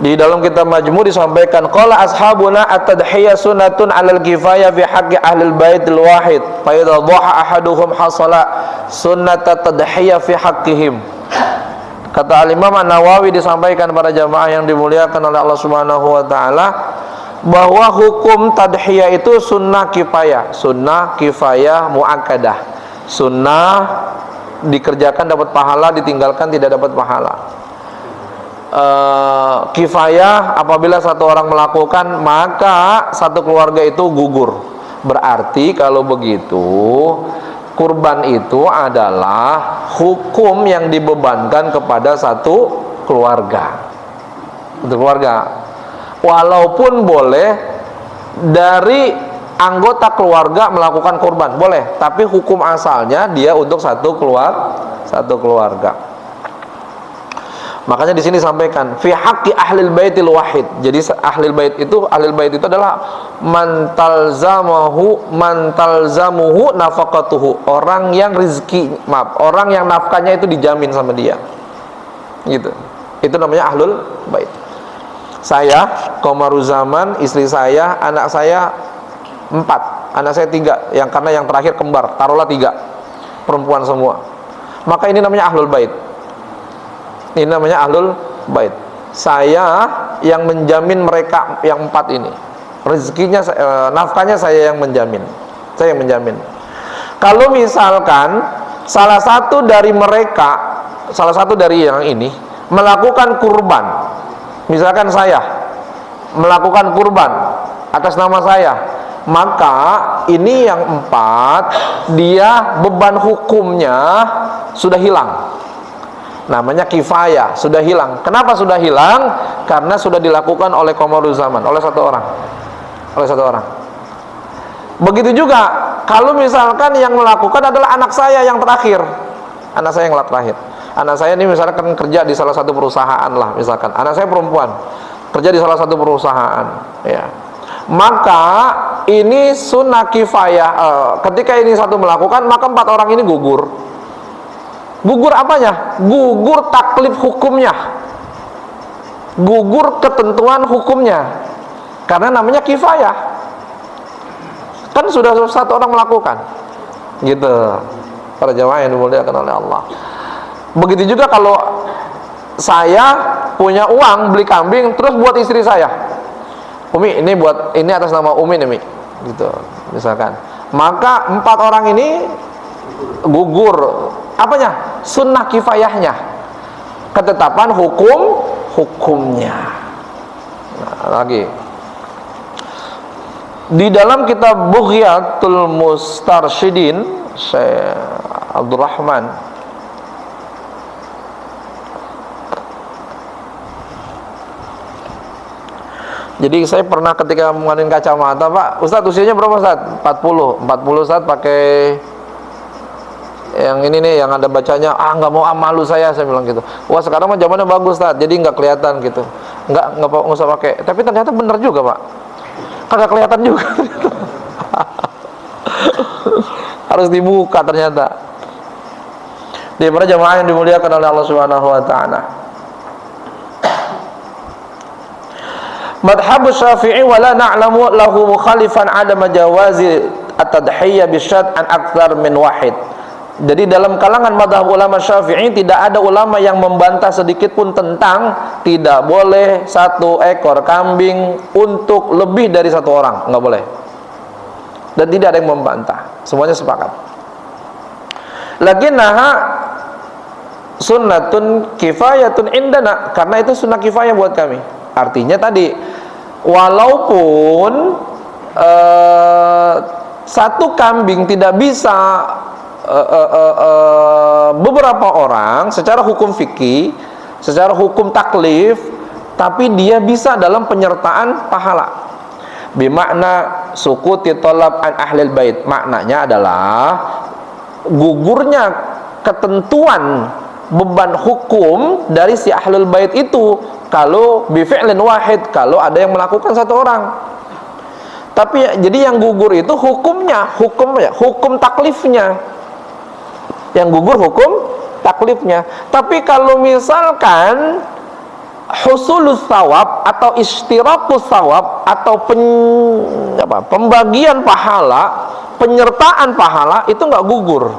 Di dalam kitab Majmu' disampaikan qala ashabuna at-tadhiyah sunnatun 'alal kifayah fi haqqi ahlil baitil wahid fa idza dhaha ahaduhum hasala sunnat at-tadhiyah fi haqqihim. Kata Al-Imam An-Nawawi disampaikan para jamaah yang dimuliakan oleh Allah Subhanahu wa taala bahwa hukum tadhiyah itu sunnah kifayah muakkadah. Sunnah dikerjakan dapat pahala, ditinggalkan tidak dapat pahala. Kifayah apabila satu orang melakukan maka satu keluarga itu gugur. Berarti kalau begitu kurban itu adalah hukum yang dibebankan kepada satu keluarga. Walaupun boleh dari anggota keluarga melakukan kurban, boleh, tapi hukum asalnya dia untuk satu keluarga. Makanya di sini disampaikan fi haqqi ahlil baitil wahid. Jadi ahlil bait itu adalah man talzamuhu nafaqatuhu, orang yang nafkahnya itu dijamin sama dia. Gitu. Itu namanya ahlul bait. Saya, Komaruzaman, istri saya, anak saya 4, anak saya 3, karena yang terakhir kembar, taruhlah 3, perempuan semua. Maka ini namanya ahlul bait. Ini namanya ahlul bait. Saya yang menjamin mereka yang 4 ini. Rezekinya, nafkahnya saya yang menjamin. Kalau misalkan salah satu dari yang ini melakukan kurban, misalkan saya melakukan kurban atas nama saya, maka ini yang 4 dia beban hukumnya sudah hilang. Namanya kifayah, sudah hilang. Kenapa sudah hilang? Karena sudah dilakukan oleh qamaruz zaman, oleh satu orang. Begitu juga kalau misalkan yang melakukan adalah anak saya yang terakhir. Anak saya ini misalkan kerja di salah satu perusahaan lah, misalkan. Anak saya perempuan, kerja di salah satu perusahaan, ya. Maka ini sunnah kifayah. Ketika ini satu melakukan, maka 4 orang ini gugur. Gugur apanya? Gugur taklif hukumnya, gugur ketentuan hukumnya, karena namanya kifayah. Kan sudah satu orang melakukan, gitu. Para jamaah yang dimuliakan oleh Allah. Begitu juga kalau saya punya uang beli kambing, terus buat istri saya, Umi, ini atas nama Umi nih, Mi, gitu, misalkan. Maka 4 orang ini gugur. Apanya? Sunnah kifayahnya, ketetapan hukumnya. Nah, lagi di dalam kitab Bughyatul Mustarsyidin Syekh Abdul Rahman, jadi saya pernah ketika mengadain kacamata, Pak Ustadz, usianya berapa Ustadz? 40 Ustadz, pakai yang ini nih, yang ada bacanya, nggak mau malu saya bilang gitu. Wah, sekarang mah zamannya bagus Ustadz, jadi nggak kelihatan gitu, nggak usah pakai. Tapi ternyata benar juga Pak, kagak kelihatan juga. Harus dibuka ternyata. Di para jamaah yang dimuliakan oleh Allah Subhanahu wa taala. Madhhab Syafi'i wala na'lamu lahu mukhalifan 'adama jawazi at-tadhiyah bisyad an aktsar min wahid. Jadi dalam kalangan madhab ulama Syafi'i tidak ada ulama yang membantah sedikit pun tentang tidak boleh 1 ekor kambing untuk lebih dari 1 orang, nggak boleh. Dan tidak ada yang membantah, semuanya sepakat. Lakinnaha sunnatun kifayatun indana, karena itu sunnah kifayah buat kami. Artinya tadi, walaupun 1 kambing tidak bisa beberapa orang secara hukum fikih, secara hukum taklif, tapi dia bisa dalam penyertaan pahala. Bimakna sukuti tolab an ahlil bait, maknanya adalah gugurnya ketentuan beban hukum dari si ahlul bait itu kalau bifi'lin wahid, kalau ada yang melakukan 1 orang. Tapi jadi yang gugur itu hukum taklifnya. Yang gugur hukum taklifnya. Tapi kalau misalkan husulus sawab atau istirakus sawab atau pembagian pahala, penyertaan pahala itu nggak gugur.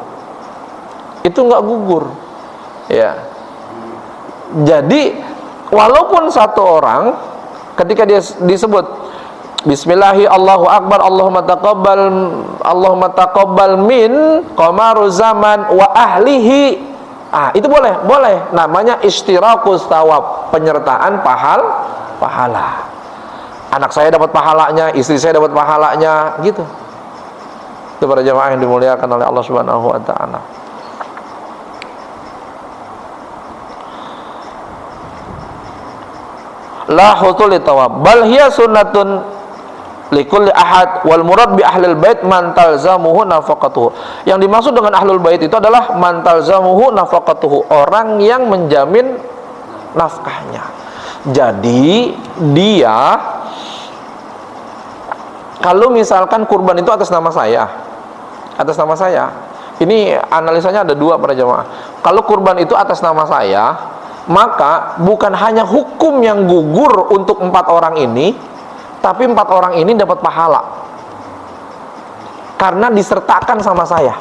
Itu nggak gugur. Ya. Jadi walaupun satu orang ketika dia disebut Bismillahi Allahu Akbar Allahumma taqabbal min qamaru zaman wa ahlihi. Itu boleh. Namanya istirakus thawab, penyertaan pahala. Anak saya dapat pahalanya, istri saya dapat pahalanya, gitu. Itu para jamaah yang dimuliakan oleh Allah Subhanahu wa taala. La hutul thawab bal hiya sunnatun likulli ahad wal murad bi ahlil bait man talzamuhu nafaqatuhu. Yang dimaksud dengan ahlul bait itu adalah man talzamuhu nafaqatuhu, orang yang menjamin nafkahnya. Jadi dia kalau misalkan kurban itu atas nama saya, ini analisanya ada dua para jamaah. Kalau kurban itu atas nama saya, maka bukan hanya hukum yang gugur untuk 4 orang ini, tapi 4 orang ini dapat pahala karena disertakan sama saya.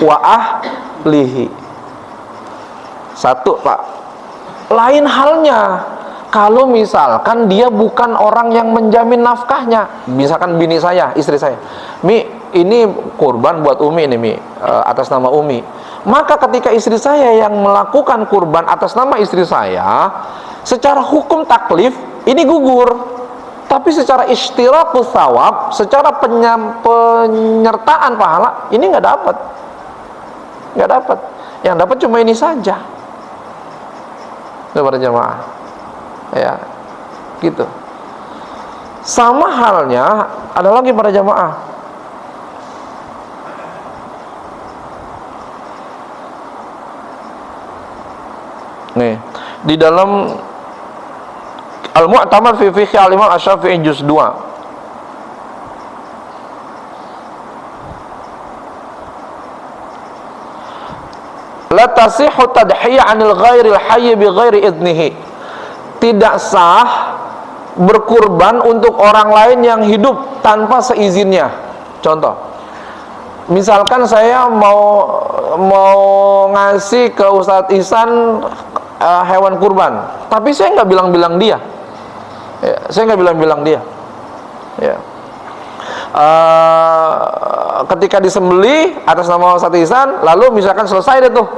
Wa ahlihi. Satu, Pak. Lain halnya kalau misalkan dia bukan orang yang menjamin nafkahnya, misalkan bini saya, istri saya, Mi, ini kurban buat Umi ini, Mi, atas nama Umi. Maka ketika istri saya yang melakukan kurban atas nama istri saya, secara hukum taklif ini gugur. Tapi secara istirakus thawab, secara penyertaan pahala, ini nggak dapat. Yang dapat cuma ini saja. Kepada jamaah, ya, gitu. Sama halnya ada lagi para jamaah. Nih, di dalam Al-Mu'tamar fi Fiqh Al-Imam Asy-Syafi'i juz 2. La tasihhu tadhiyah 'anil ghairil hayy bi ghairi idnihi. Tidak sah berkurban untuk orang lain yang hidup tanpa seizinnya. Contoh, misalkan saya mau ngasih ke Ustadz Ihsan hewan kurban, tapi saya nggak bilang-bilang dia. Ya, ketika disembelih atas nama Ustadz Ihsan, lalu misalkan selesai deh tuh,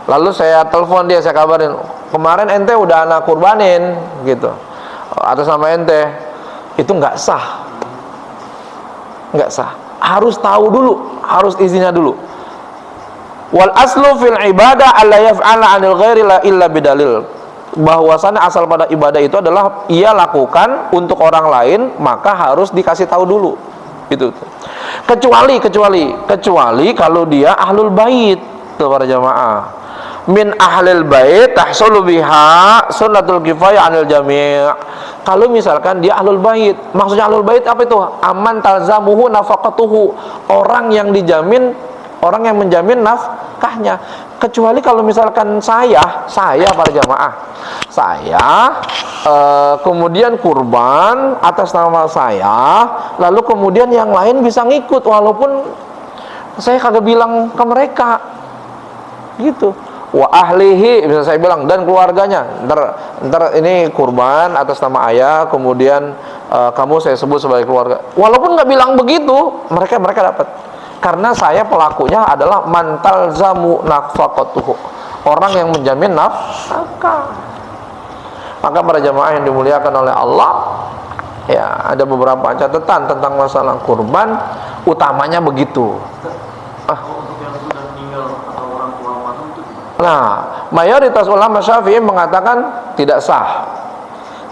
lalu saya telepon dia, saya kabarin, kemarin ente udah anak kurbanin, gitu, atas nama ente. Itu nggak sah. Harus tahu dulu, harus izinnya dulu. Wal aslu fil ibadah alla yaf'ala 'anil ghairi la illa bidalil. Bahwasanya asal pada ibadah itu adalah ia lakukan untuk orang lain, maka harus dikasih tahu dulu. Itu. Kecuali kalau dia ahlul bait, tuh para jamaah. Min ahlil bait tahsulu biha sunnatul kifayah 'anil jami'. Kalau misalkan dia ahlul bait, maksudnya ahlul bait apa itu? Aman talzamuhu nafaqatuhu, orang yang menjamin nafkahnya. Kecuali kalau misalkan saya para jamaah, kemudian kurban atas nama saya, lalu kemudian yang lain bisa ngikut walaupun saya kagak bilang ke mereka, gitu. Wa ahlihi, bisa saya bilang, dan keluarganya. Ntar ini kurban atas nama ayah, kemudian kamu saya sebut sebagai keluarga. Walaupun nggak bilang begitu, mereka dapat. Karena saya pelakunya adalah mantal zamu nafaqatuhu, orang yang menjamin nafkah. Maka para jamaah yang dimuliakan oleh Allah, ya, ada beberapa catatan tentang masalah kurban, utamanya begitu. Nah, mayoritas ulama Syafi'i mengatakan tidak sah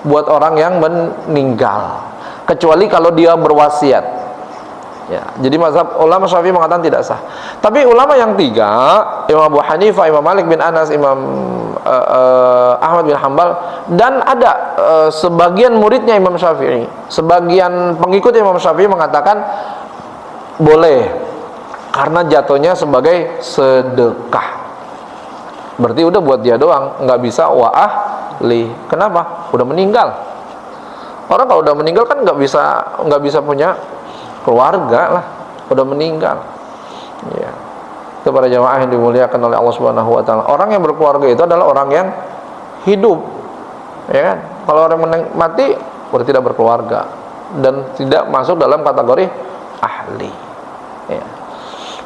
buat orang yang meninggal, kecuali kalau dia berwasiat. Ya, jadi mazhab ulama Syafi'i mengatakan tidak sah. Tapi ulama yang tiga, Imam Abu Hanifah, Imam Malik bin Anas, Imam Ahmad bin Hanbal, dan ada sebagian muridnya Imam Syafi'i, sebagian pengikut Imam Syafi'i mengatakan boleh, karena jatuhnya sebagai sedekah. Berarti udah buat dia doang, nggak bisa wa ahli. Kenapa? Udah meninggal. Orang kalau udah meninggal kan nggak bisa punya keluarga lah, udah meninggal. Ya. Itu para jamaah yang dimuliakan oleh Allah Subhanahu wa taala. Orang yang berkeluarga itu adalah orang yang hidup. Ya kan? Kalau orang mati berarti tidak berkeluarga dan tidak masuk dalam kategori ahli. Ya.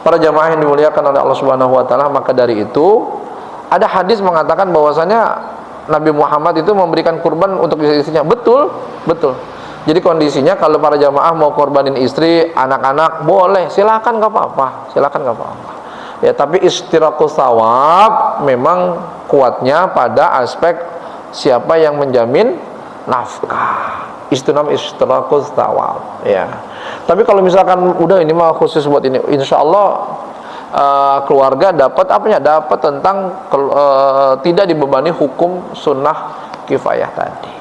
Para jamaah yang dimuliakan oleh Allah Subhanahu wa taala, maka dari itu ada hadis mengatakan bahwasanya Nabi Muhammad itu memberikan kurban untuk istrinya. Betul, betul. Jadi kondisinya kalau para jamaah mau korbanin istri, anak-anak, boleh, silakan, nggak apa-apa, silakan, nggak apa-apa. Ya, tapi istirakus sawab memang kuatnya pada aspek siapa yang menjamin nafkah. Istinam istirakus sawab. Ya. Tapi kalau misalkan udah ini mah khusus buat ini, insya Allah keluarga dapat apanya? Dapat tentang tidak dibebani hukum sunnah kifayah tadi.